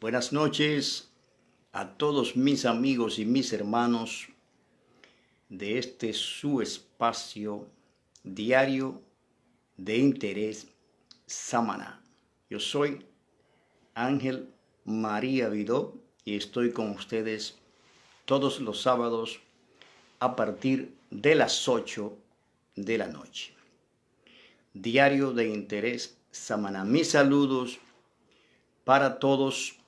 Buenas noches a todos mis amigos y mis hermanos de este su espacio diario de interés Samaná. Yo soy Ángel María Vidó y estoy con ustedes todos los sábados a partir de las 8 de la noche. Diario de interés Samaná. Mis saludos para todos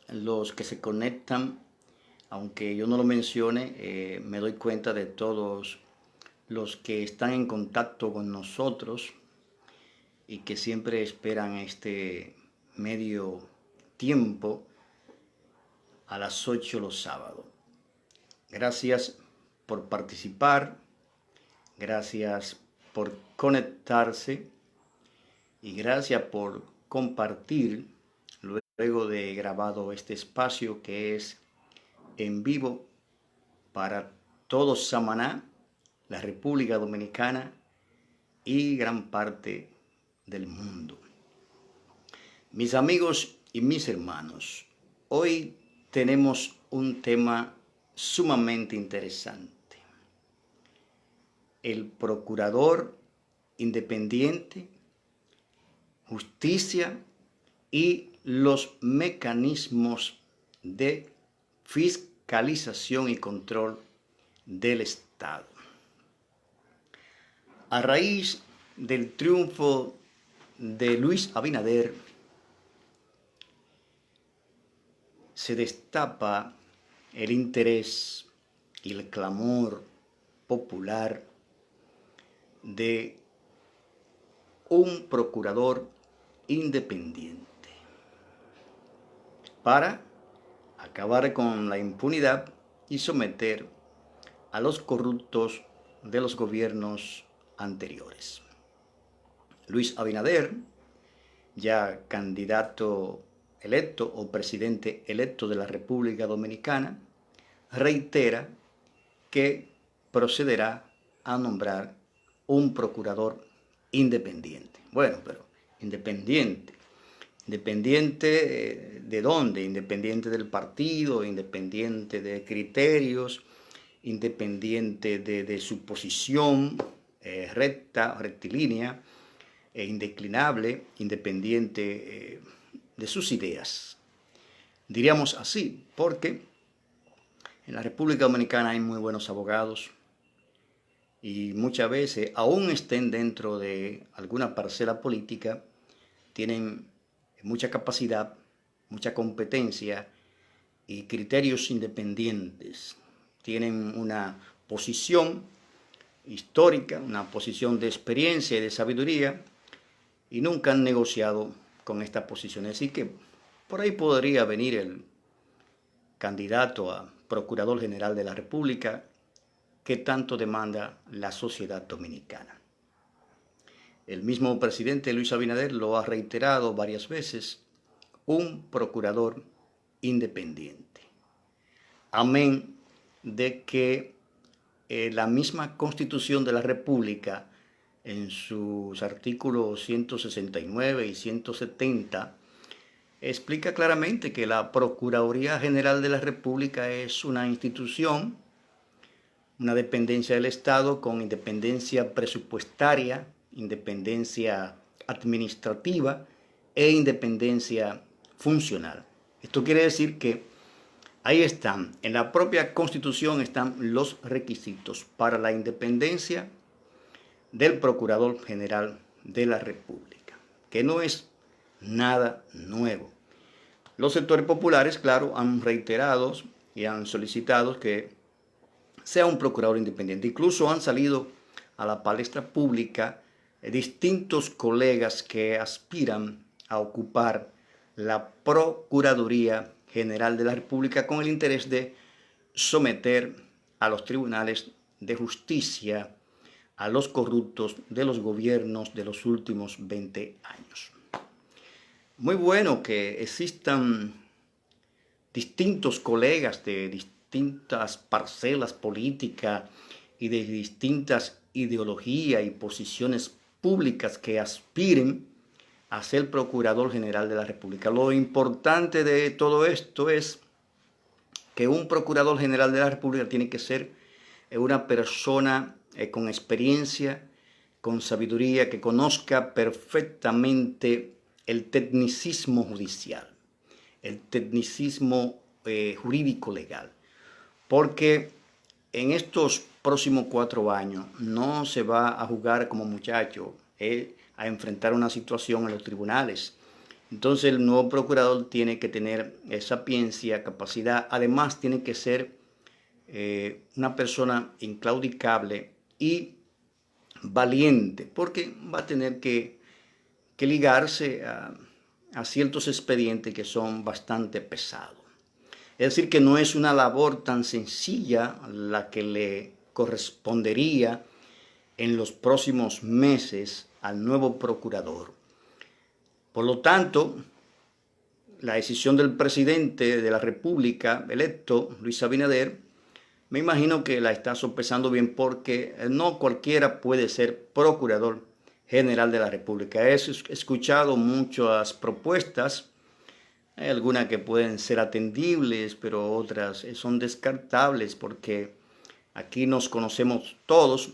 los que se conectan, aunque yo no lo mencione, me doy cuenta de todos los que están en contacto con nosotros y que siempre esperan este medio tiempo a las 8 los sábados. Gracias por participar, gracias por conectarse y gracias por compartir luego de grabado este espacio que es en vivo para todo Samaná, la República Dominicana y gran parte del mundo. Mis amigos y mis hermanos, hoy tenemos un tema sumamente interesante. El procurador independiente, justicia y los mecanismos de fiscalización y control del Estado. A raíz del triunfo de Luis Abinader, se destapa el interés y el clamor popular de un procurador independiente para acabar con la impunidad y someter a los corruptos de los gobiernos anteriores. Luis Abinader, ya candidato electo o presidente electo de la República Dominicana, reitera que procederá a nombrar un procurador independiente. Bueno, pero independiente. ¿Independiente de dónde? Independiente del partido, independiente de criterios, independiente de su posición rectilínea, indeclinable, independiente de sus ideas. Diríamos así, porque en la República Dominicana hay muy buenos abogados y muchas veces, aún estén dentro de alguna parcela política, tienen mucha capacidad, mucha competencia y criterios independientes. Tienen una posición histórica, una posición de experiencia y de sabiduría y nunca han negociado con esta posición. Así que por ahí podría venir el candidato a Procurador General de la República que tanto demanda la sociedad dominicana. El mismo presidente Luis Abinader lo ha reiterado varias veces, un procurador independiente. Amén de que la misma Constitución de la República, en sus artículos 169 y 170, explica claramente que la Procuraduría General de la República es una institución, una dependencia del Estado con independencia presupuestaria, independencia administrativa e independencia funcional. Esto quiere decir que ahí están, en la propia Constitución están los requisitos para la independencia del Procurador General de la República, que no es nada nuevo. Los sectores populares, claro, han reiterado y han solicitado que sea un procurador independiente. Incluso han salido a la palestra pública distintos colegas que aspiran a ocupar la Procuraduría General de la República con el interés de someter a los tribunales de justicia a los corruptos de los gobiernos de los últimos 20 años. Muy bueno que existan distintos colegas de distintas parcelas políticas y de distintas ideologías y posiciones públicas que aspiren a ser Procurador General de la República. Lo importante de todo esto es que un Procurador General de la República tiene que ser una persona con experiencia, con sabiduría, que conozca perfectamente el tecnicismo judicial, el tecnicismo jurídico legal, porque en estos próximos 4 años no se va a jugar como muchacho a enfrentar una situación en los tribunales. Entonces el nuevo procurador tiene que tener sapiencia, capacidad, además tiene que ser una persona inclaudicable y valiente, porque va a tener que ligarse a ciertos expedientes que son bastante pesados. Es decir, que no es una labor tan sencilla la que le correspondería en los próximos meses al nuevo procurador. Por lo tanto, la decisión del presidente de la República electo, Luis Abinader, me imagino que la está sopesando bien, porque no cualquiera puede ser Procurador General de la República. He escuchado muchas propuestas, hay algunas que pueden ser atendibles, pero otras son descartables, porque aquí nos conocemos todos,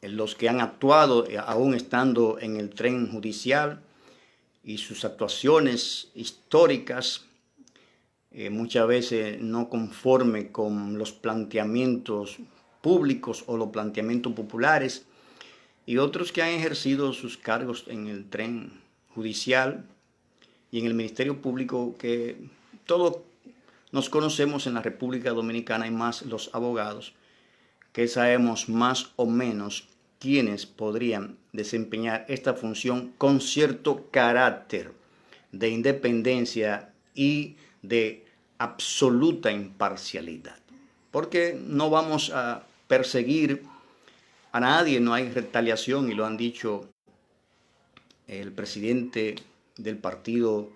los que han actuado aún estando en el tren judicial, y sus actuaciones históricas, muchas veces no conforme con los planteamientos públicos o los planteamientos populares, y otros que han ejercido sus cargos en el tren judicial y en el Ministerio Público, que todos nos conocemos en la República Dominicana, y más los abogados, que sabemos más o menos quiénes podrían desempeñar esta función con cierto carácter de independencia y de absoluta imparcialidad. Porque no vamos a perseguir a nadie, no hay retaliación, y lo han dicho el presidente del Partido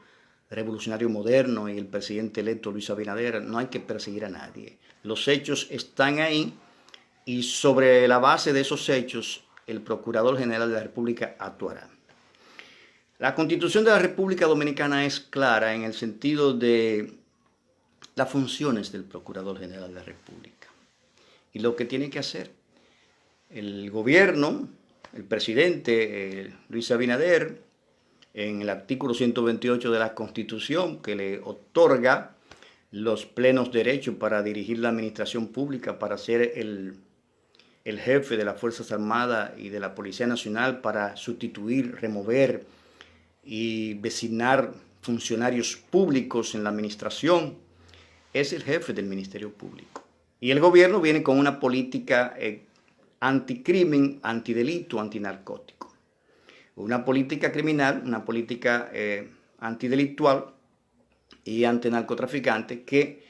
Revolucionario Moderno y el presidente electo Luis Abinader. No hay que perseguir a nadie. Los hechos están ahí, y sobre la base de esos hechos el Procurador General de la República actuará. La Constitución de la República Dominicana es clara en el sentido de las funciones del Procurador General de la República y lo que tiene que hacer. El gobierno, el presidente Luis Abinader, en el artículo 128 de la Constitución, que le otorga los plenos derechos para dirigir la administración pública, para ser el jefe de las Fuerzas Armadas y de la Policía Nacional, para sustituir, remover y designar funcionarios públicos en la administración, es el jefe del Ministerio Público. Y el gobierno viene con una política anticrimen, antidelito, antinarcótico. Una política criminal, una política antidelictual y antinarcotraficante, que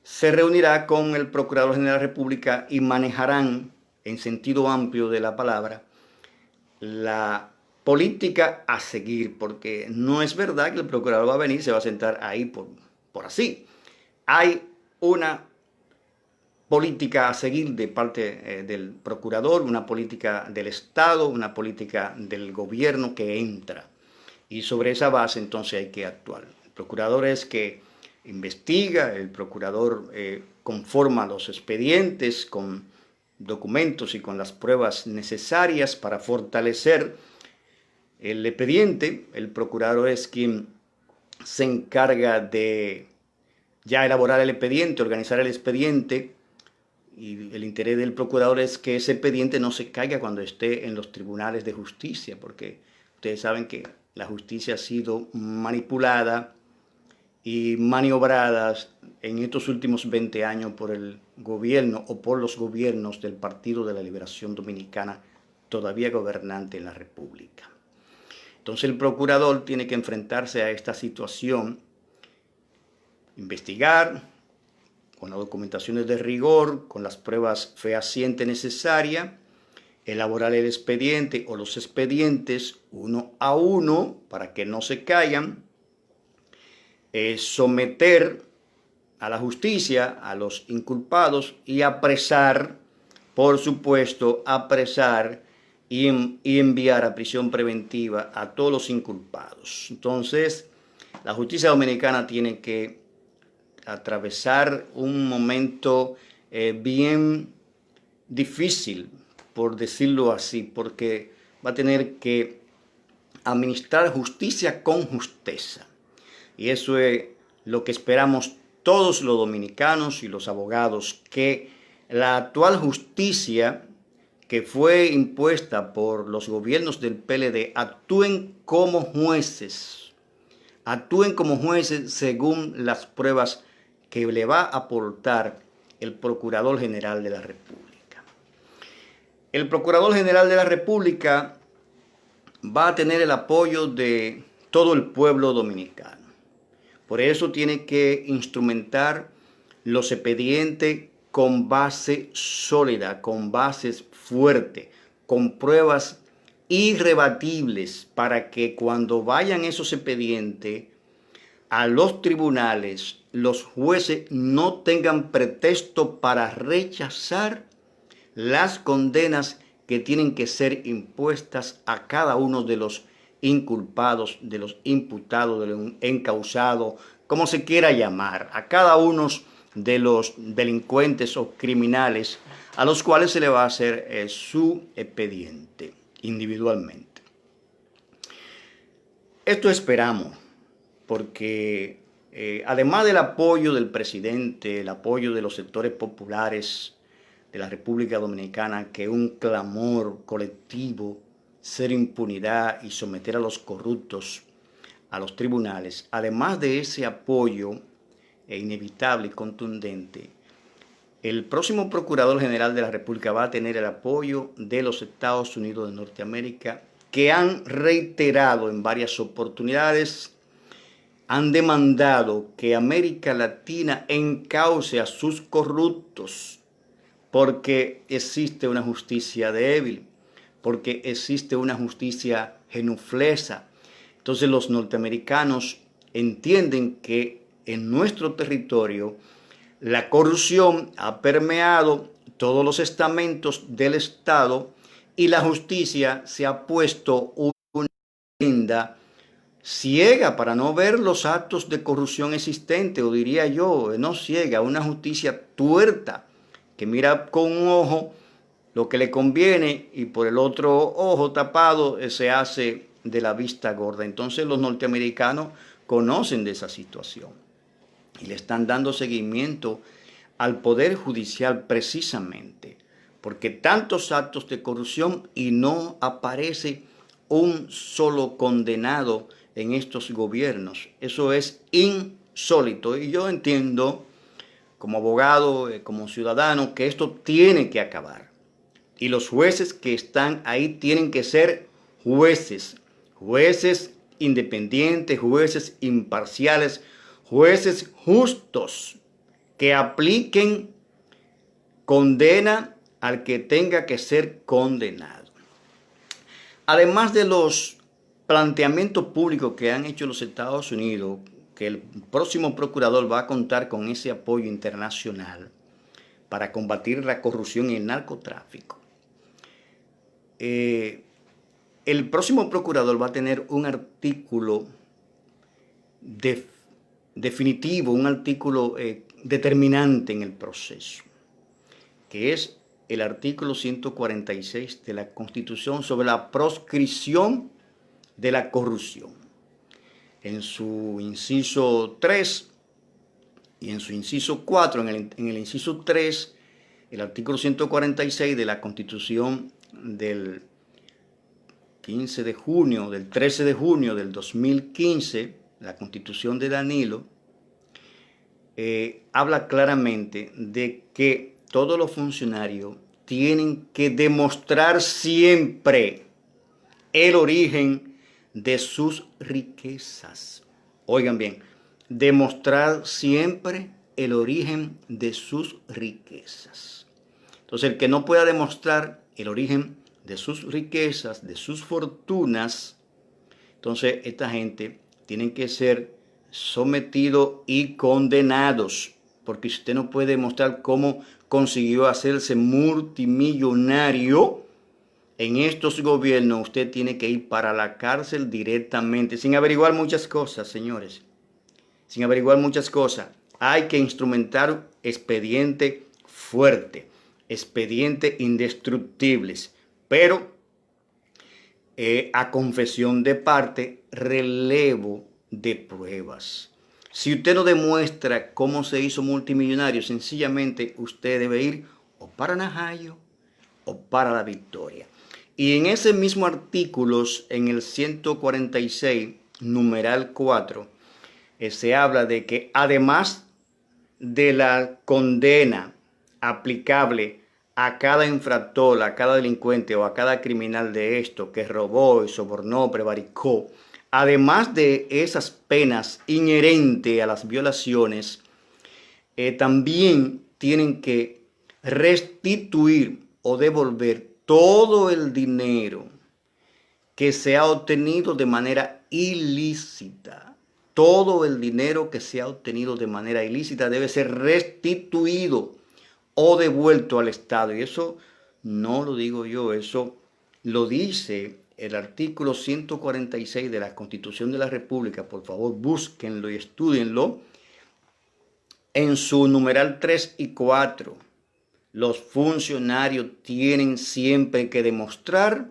se reunirá con el Procurador General de la República y manejarán, en sentido amplio de la palabra, la política a seguir, porque no es verdad que el procurador va a venir y se va a sentar ahí por así. Hay una política a seguir de parte del procurador, una política del Estado, una política del gobierno que entra, y sobre esa base entonces hay que actuar. El procurador es que investiga, el procurador conforma los expedientes con documentos y con las pruebas necesarias para fortalecer el expediente. El procurador es quien se encarga de ya elaborar el expediente, organizar el expediente, y el interés del procurador es que ese expediente no se caiga cuando esté en los tribunales de justicia, porque ustedes saben que la justicia ha sido manipulada y maniobradas en estos últimos 20 años por el gobierno o por los gobiernos del Partido de la Liberación Dominicana, todavía gobernante en la República. Entonces el procurador tiene que enfrentarse a esta situación, investigar con las documentaciones de rigor, con las pruebas fehacientes necesarias, elaborar el expediente o los expedientes uno a uno para que no se caigan, someter a la justicia a los inculpados y apresar, por supuesto, apresar y enviar a prisión preventiva a todos los inculpados. Entonces, la justicia dominicana tiene que atravesar un momento bien difícil, por decirlo así, porque va a tener que administrar justicia con justeza. Y eso es lo que esperamos todos los dominicanos y los abogados, que la actual justicia que fue impuesta por los gobiernos del PLD actúen como jueces según las pruebas que le va a aportar el Procurador General de la República. El Procurador General de la República va a tener el apoyo de todo el pueblo dominicano. Por eso tiene que instrumentar los expedientes con base sólida, con bases fuertes, con pruebas irrebatibles, para que cuando vayan esos expedientes a los tribunales, los jueces no tengan pretexto para rechazar las condenas que tienen que ser impuestas a cada uno de los inculpados, de los imputados, de los encausados, como se quiera llamar, a cada uno de los delincuentes o criminales a los cuales se le va a hacer su expediente individualmente. Esto esperamos, porque además del apoyo del presidente, el apoyo de los sectores populares de la República Dominicana, que es un clamor colectivo, cero impunidad y someter a los corruptos a los tribunales, además de ese apoyo inevitable y contundente, el próximo Procurador General de la República va a tener el apoyo de los Estados Unidos de Norteamérica, que han reiterado en varias oportunidades, han demandado que América Latina encauce a sus corruptos, porque existe una justicia débil, porque existe una justicia genuflesa. Entonces los norteamericanos entienden que en nuestro territorio la corrupción ha permeado todos los estamentos del Estado y la justicia se ha puesto una venda ciega para no ver los actos de corrupción existentes, o diría yo, no ciega, una justicia tuerta que mira con un ojo lo que le conviene y por el otro ojo tapado se hace de la vista gorda. Entonces los norteamericanos conocen de esa situación y le están dando seguimiento al Poder Judicial precisamente porque tantos actos de corrupción y no aparece un solo condenado en estos gobiernos. Eso es insólito y yo entiendo como abogado, como ciudadano, que esto tiene que acabar. Y los jueces que están ahí tienen que ser jueces independientes, jueces imparciales, jueces justos, que apliquen condena al que tenga que ser condenado. Además de los planteamientos públicos que han hecho los Estados Unidos, que el próximo procurador va a contar con ese apoyo internacional para combatir la corrupción y el narcotráfico. El próximo procurador va a tener un artículo definitivo, un artículo determinante en el proceso, que es el artículo 146 de la Constitución sobre la proscripción de la corrupción. En su inciso 3 y en su inciso 4, en el inciso 3, el artículo 146 de la Constitución del 13 de junio del 2015, la Constitución de Danilo, habla claramente de que todos los funcionarios tienen que demostrar siempre el origen de sus riquezas. Oigan bien, demostrar siempre el origen de sus riquezas. Entonces, el que no pueda demostrar el origen de sus riquezas, de sus fortunas, entonces esta gente tiene que ser sometidos y condenados, porque si usted no puede demostrar cómo consiguió hacerse multimillonario, en estos gobiernos usted tiene que ir para la cárcel directamente, sin averiguar muchas cosas, señores. Sin averiguar muchas cosas. Hay que instrumentar expediente fuerte, expediente indestructibles, pero a confesión de parte, relevo de pruebas. Si usted no demuestra cómo se hizo multimillonario, sencillamente usted debe ir o para Najayo o para la Victoria. Y en ese mismo artículo, en el 146, numeral 4, se habla de que además de la condena aplicable a cada infractor, a cada delincuente o a cada criminal de esto que robó y sobornó, prevaricó, además de esas penas inherentes a las violaciones, también tienen que restituir o devolver todo el dinero que se ha obtenido de manera ilícita. Todo el dinero que se ha obtenido de manera ilícita debe ser restituido o devuelto al Estado. Y eso no lo digo yo, eso lo dice el artículo 146 de la Constitución de la República. Por favor, búsquenlo y estudienlo. En su numeral 3 y 4, los funcionarios tienen siempre que demostrar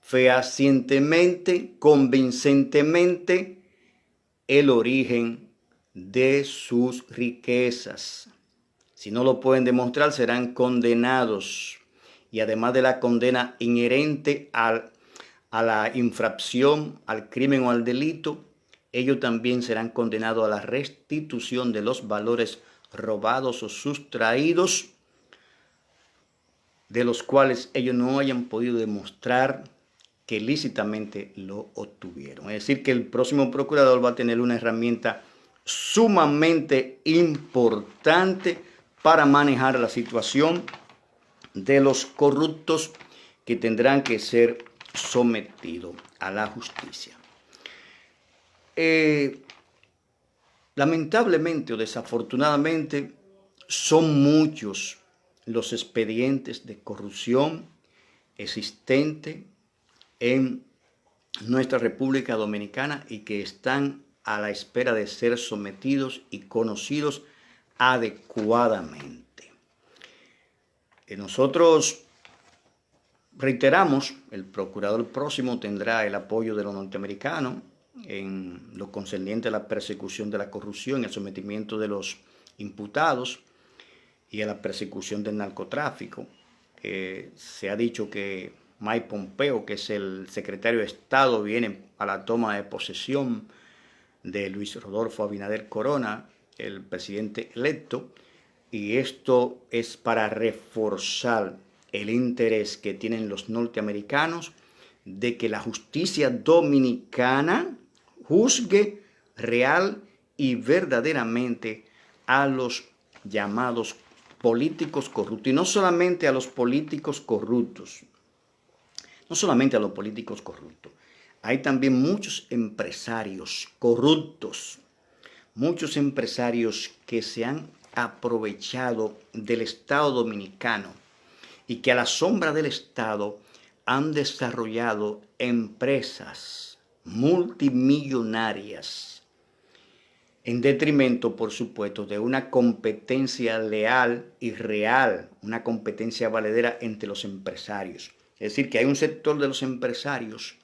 fehacientemente, convincentemente, el origen de sus riquezas. Si no lo pueden demostrar, serán condenados. Y además de la condena inherente a la infracción, al crimen o al delito, ellos también serán condenados a la restitución de los valores robados o sustraídos, de los cuales ellos no hayan podido demostrar que lícitamente lo obtuvieron. Es decir, que el próximo procurador va a tener una herramienta sumamente importante para manejar la situación de los corruptos que tendrán que ser sometidos a la justicia. Lamentablemente o desafortunadamente son muchos los expedientes de corrupción existentes en nuestra República Dominicana y que están a la espera de ser sometidos y conocidos adecuadamente. Nosotros reiteramos, el procurador próximo tendrá el apoyo de los norteamericanos en lo concerniente a la persecución de la corrupción, el sometimiento de los imputados y a la persecución del narcotráfico. Se ha dicho que Mike Pompeo, que es el secretario de Estado, viene a la toma de posesión de Luis Rodolfo Abinader Corona, el presidente electo, y esto es para reforzar el interés que tienen los norteamericanos de que la justicia dominicana juzgue real y verdaderamente a los llamados políticos corruptos, y no solamente a los políticos corruptos, hay también muchos empresarios corruptos, muchos empresarios que se han aprovechado del Estado dominicano y que a la sombra del Estado han desarrollado empresas multimillonarias en detrimento, por supuesto, de una competencia leal y real, una competencia valedera entre los empresarios. Es decir, que hay un sector de los empresarios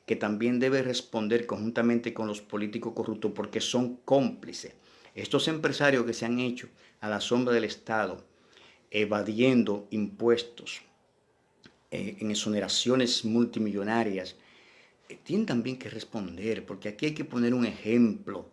que también debe responder conjuntamente con los políticos corruptos porque son cómplices. Estos empresarios que se han hecho a la sombra del Estado, evadiendo impuestos, en exoneraciones multimillonarias, tienen también que responder, porque aquí hay que poner un ejemplo.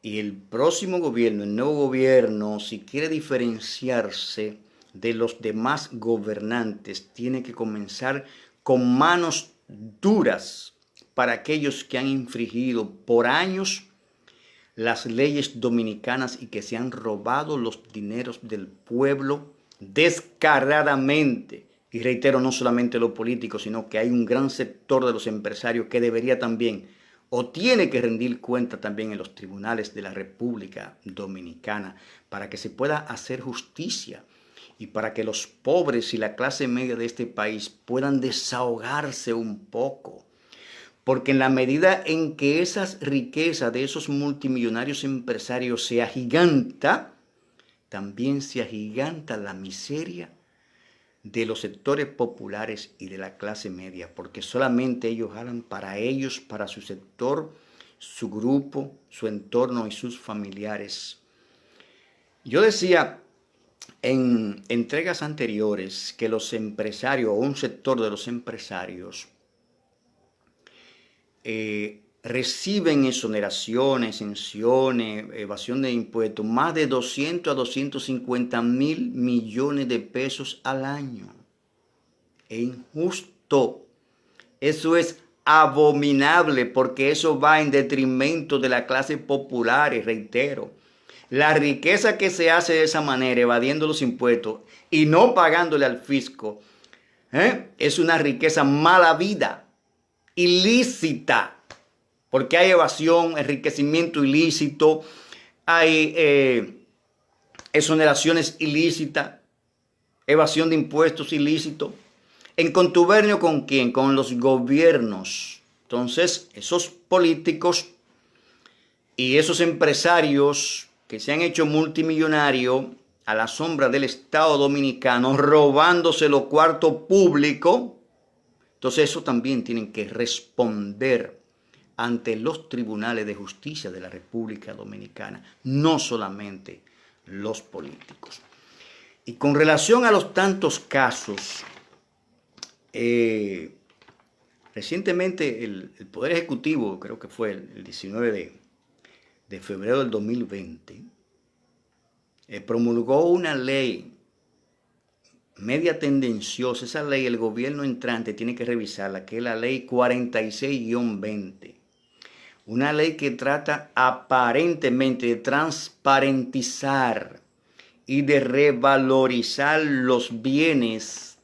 Y el próximo gobierno, el nuevo gobierno, si quiere diferenciarse de los demás gobernantes, tiene que comenzar con manos duras para aquellos que han infringido por años las leyes dominicanas y que se han robado los dineros del pueblo descaradamente. Y reitero, no solamente los políticos, sino que hay un gran sector de los empresarios que debería también o tiene que rendir cuenta también en los tribunales de la República Dominicana para que se pueda hacer justicia y para que los pobres y la clase media de este país puedan desahogarse un poco. Porque en la medida en que esas riquezas de esos multimillonarios empresarios se agiganta, también se agiganta la miseria de los sectores populares y de la clase media, porque solamente ellos jalan para ellos, para su sector, su grupo, su entorno y sus familiares. Yo decía en entregas anteriores que los empresarios o un sector de los empresarios reciben exoneraciones, exenciones, evasión de impuestos, más de 200 a 250 mil millones de pesos al año. Es injusto. Eso es abominable porque eso va en detrimento de la clase popular, y reitero. La riqueza que se hace de esa manera, evadiendo los impuestos y no pagándole al fisco, es una riqueza mala vida, ilícita, porque hay evasión, enriquecimiento ilícito, hay exoneraciones ilícitas, evasión de impuestos ilícito. ¿En contubernio con quién? Con los gobiernos. Entonces, esos políticos y esos empresarios que se han hecho multimillonarios a la sombra del Estado Dominicano, robándose los cuartos públicos, entonces eso también tienen que responder ante los tribunales de justicia de la República Dominicana, no solamente los políticos. Y con relación a los tantos casos, recientemente el Poder Ejecutivo, creo que fue el 19 de febrero del 2020, promulgó una ley media tendenciosa. Esa ley el gobierno entrante tiene que revisarla, que es la ley 46-20. Una ley que trata aparentemente de transparentizar y de revalorizar los bienes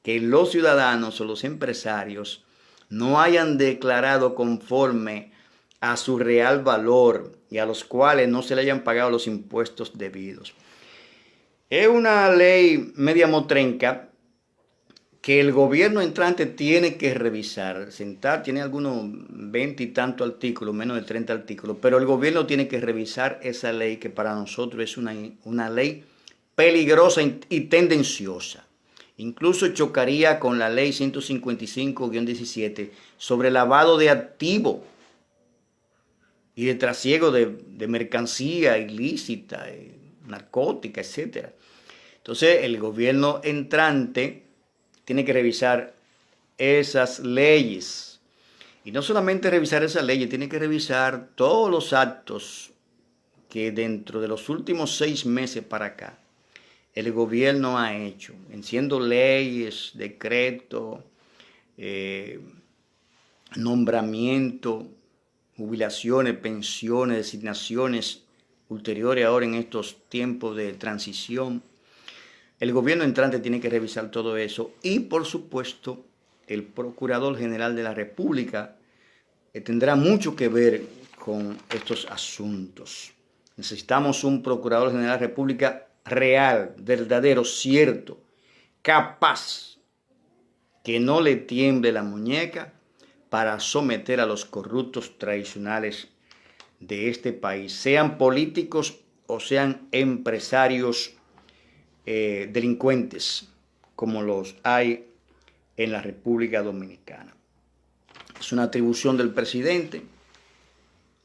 que los ciudadanos o los empresarios no hayan declarado conforme a su real valor y a los cuales no se le hayan pagado los impuestos debidos. Es una ley media motrenca que el gobierno entrante tiene que revisar, sentar, tiene algunos 20 y tantos artículos, menos de 30 artículos, pero el gobierno tiene que revisar esa ley que para nosotros es una ley peligrosa y tendenciosa. Incluso chocaría con la ley 155-17 sobre lavado de activos y de trasiego de mercancía ilícita, narcótica, etc. Entonces el gobierno entrante tiene que revisar esas leyes. Y no solamente revisar esas leyes, tiene que revisar todos los actos que dentro de los últimos 6 meses para acá el gobierno ha hecho, siendo leyes, decretos, nombramiento, jubilaciones, pensiones, designaciones ulteriores ahora en estos tiempos de transición. El gobierno entrante tiene que revisar todo eso y, por supuesto, el Procurador General de la República tendrá mucho que ver con estos asuntos. Necesitamos un Procurador General de la República real, verdadero, cierto, capaz, que no le tiemble la muñeca para someter a los corruptos tradicionales de este país, sean políticos o sean empresarios delincuentes, como los hay en la República Dominicana. Es una atribución del presidente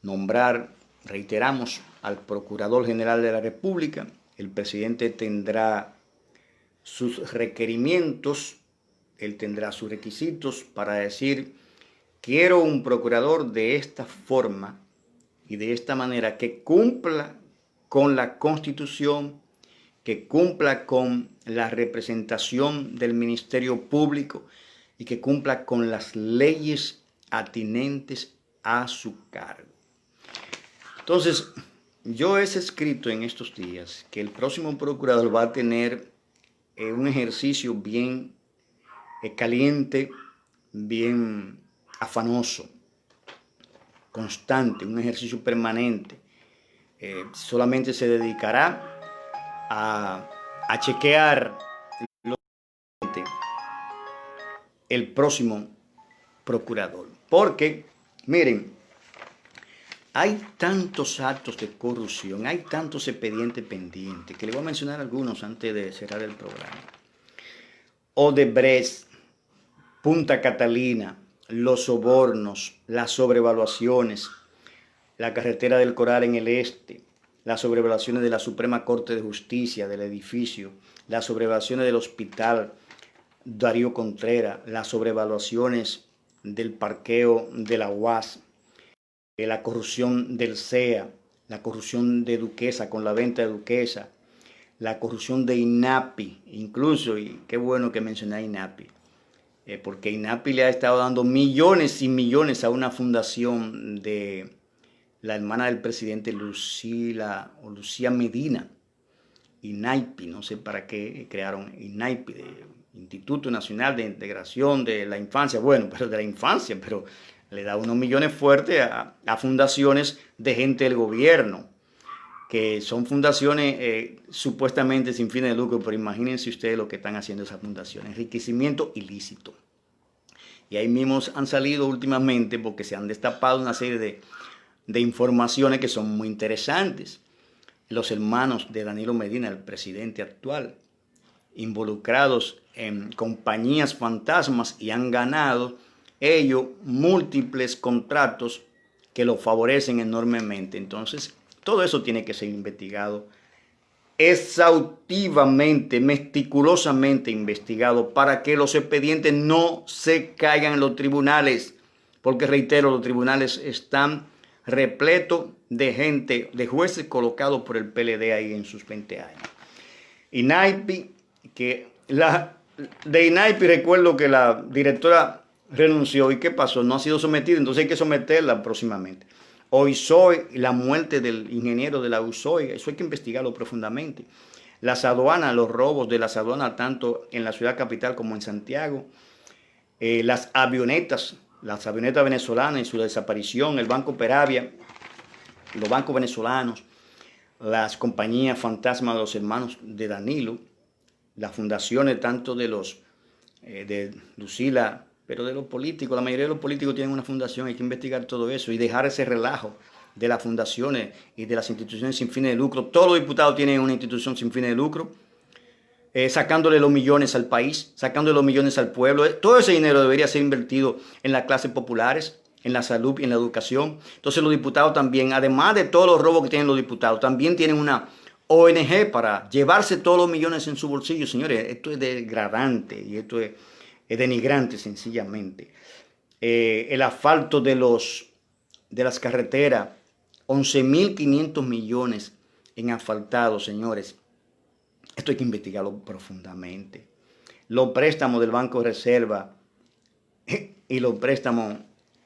nombrar, reiteramos, al Procurador General de la República. El presidente tendrá sus requerimientos, él tendrá sus requisitos para decir: quiero un procurador de esta forma y de esta manera, que cumpla con la Constitución, que cumpla con la representación del Ministerio Público y que cumpla con las leyes atinentes a su cargo. Entonces, yo he escrito en estos días que el próximo procurador va a tener un ejercicio bien caliente, bien afanoso, constante, un ejercicio permanente. Solamente se dedicará a a chequear el próximo procurador. Porque, miren, hay tantos actos de corrupción, hay tantos expedientes pendientes, que le voy a mencionar algunos antes de cerrar el programa. Odebrecht, Punta Catalina, los sobornos, las sobrevaluaciones, la carretera del Coral en el este, las sobrevaluaciones de la Suprema Corte de Justicia del edificio, las sobrevaluaciones del hospital Darío Contreras, las sobrevaluaciones del parqueo de la UAS, la corrupción del CEA, la corrupción de Duquesa con la venta de Duquesa, la corrupción de INAPI, incluso, y qué bueno que mencioné a INAPI, porque INAPI le ha estado dando millones y millones a una fundación de la hermana del presidente Lucía Medina, INAIPI, no sé para qué crearon INAIPI, Instituto Nacional de Integración de la Infancia, bueno, pero de la infancia, pero le da unos millones fuertes a fundaciones de gente del gobierno, que son fundaciones supuestamente sin fines de lucro, pero imagínense ustedes lo que están haciendo esas fundaciones, enriquecimiento ilícito. Y ahí mismos han salido últimamente porque se han destapado una serie de informaciones que son muy interesantes. Los hermanos de Danilo Medina, el presidente actual, involucrados en compañías fantasmas y han ganado ellos múltiples contratos que los favorecen enormemente. Entonces, todo eso tiene que ser investigado exhaustivamente, meticulosamente investigado para que los expedientes no se caigan en los tribunales, porque reitero, los tribunales están repletos de gente, de jueces colocados por el PLD ahí en sus 20 años. INAIPI, de INAIPI recuerdo que la directora renunció. ¿Y qué pasó? No ha sido sometida, entonces hay que someterla próximamente. OISOE, la muerte del ingeniero de la USOE, eso hay que investigarlo profundamente. Las aduanas, los robos de las aduanas, tanto en la ciudad capital como en Santiago. Las avionetas venezolanas y su desaparición, el Banco Peravia, los bancos venezolanos, las compañías fantasmas de los hermanos de Danilo, las fundaciones tanto de Lucila, pero de los políticos, la mayoría de los políticos tienen una fundación, hay que investigar todo eso y dejar ese relajo de las fundaciones y de las instituciones sin fines de lucro. Todos los diputados tienen una institución sin fines de lucro, sacándole los millones al país, sacándole los millones al pueblo. Todo ese dinero debería ser invertido en las clases populares, en la salud y en la educación. Entonces los diputados también, además de todos los robos que tienen los diputados, también tienen una ONG para llevarse todos los millones en su bolsillo. Señores, esto es degradante y esto es denigrante sencillamente. El asfalto de las carreteras, 11.500 millones en asfaltado, señores. Esto hay que investigarlo profundamente. Los préstamos del Banco de Reserva y los préstamos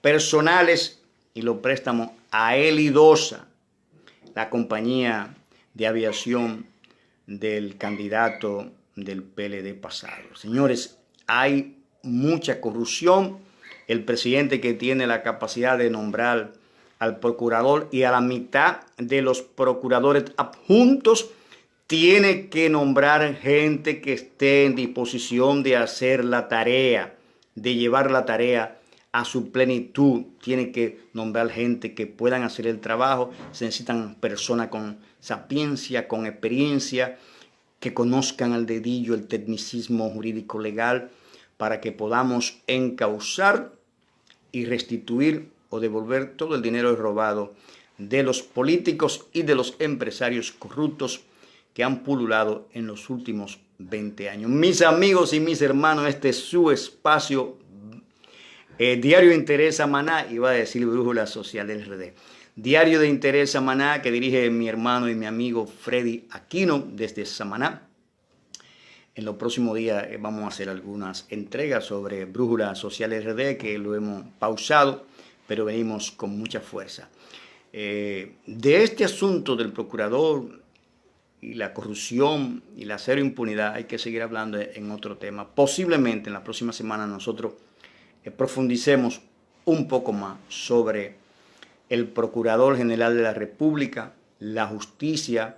personales y los préstamos a Elidosa, la compañía de aviación del candidato del PLD pasado. Señores, hay mucha corrupción. El presidente que tiene la capacidad de nombrar al procurador y a la mitad de los procuradores adjuntos tiene que nombrar gente que esté en disposición de hacer la tarea, de llevar la tarea a su plenitud. Tiene que nombrar gente que puedan hacer el trabajo. Se necesitan personas con sapiencia, con experiencia, que conozcan al dedillo el tecnicismo jurídico legal para que podamos encauzar y restituir o devolver todo el dinero robado de los políticos y de los empresarios corruptos que han pululado en los últimos 20 años. Mis amigos y mis hermanos, este es su espacio, Diario de Interés Samaná, iba a decir Brújula Social del RD. Diario de Interés Samaná, que dirige mi hermano y mi amigo Freddy Aquino desde Samaná. En los próximos días vamos a hacer algunas entregas sobre Brújula Social RD, que lo hemos pausado, pero venimos con mucha fuerza. De este asunto del procurador y la corrupción y la cero impunidad hay que seguir hablando en otro tema. Posiblemente en la próxima semana nosotros profundicemos un poco más sobre el Procurador General de la República, la justicia,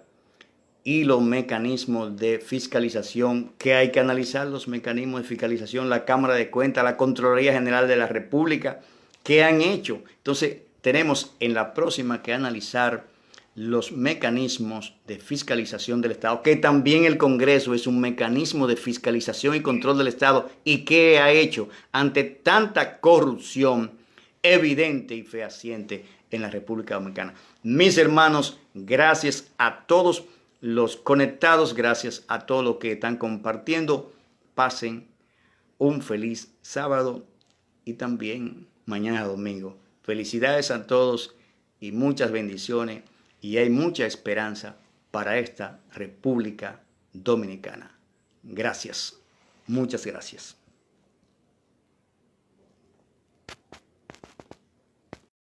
y los mecanismos de fiscalización, que hay que analizar los mecanismos de fiscalización, la Cámara de Cuentas, la Contraloría General de la República, ¿qué han hecho? Entonces, tenemos en la próxima que analizar los mecanismos de fiscalización del Estado, que también el Congreso es un mecanismo de fiscalización y control del Estado, y qué ha hecho ante tanta corrupción evidente y fehaciente en la República Dominicana. Mis hermanos, gracias a todos los conectados, gracias a todos los que están compartiendo. Pasen un feliz sábado y también mañana domingo. Felicidades a todos y muchas bendiciones, y hay mucha esperanza para esta República Dominicana. Gracias, muchas gracias.